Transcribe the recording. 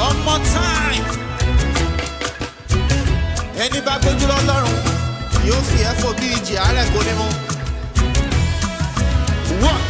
One more time. Ẹni bá gbójú lọ́lọ́run yóò fi ẹ̀fọ́ bí ìjì àárẹ̀ kò ní mú. One.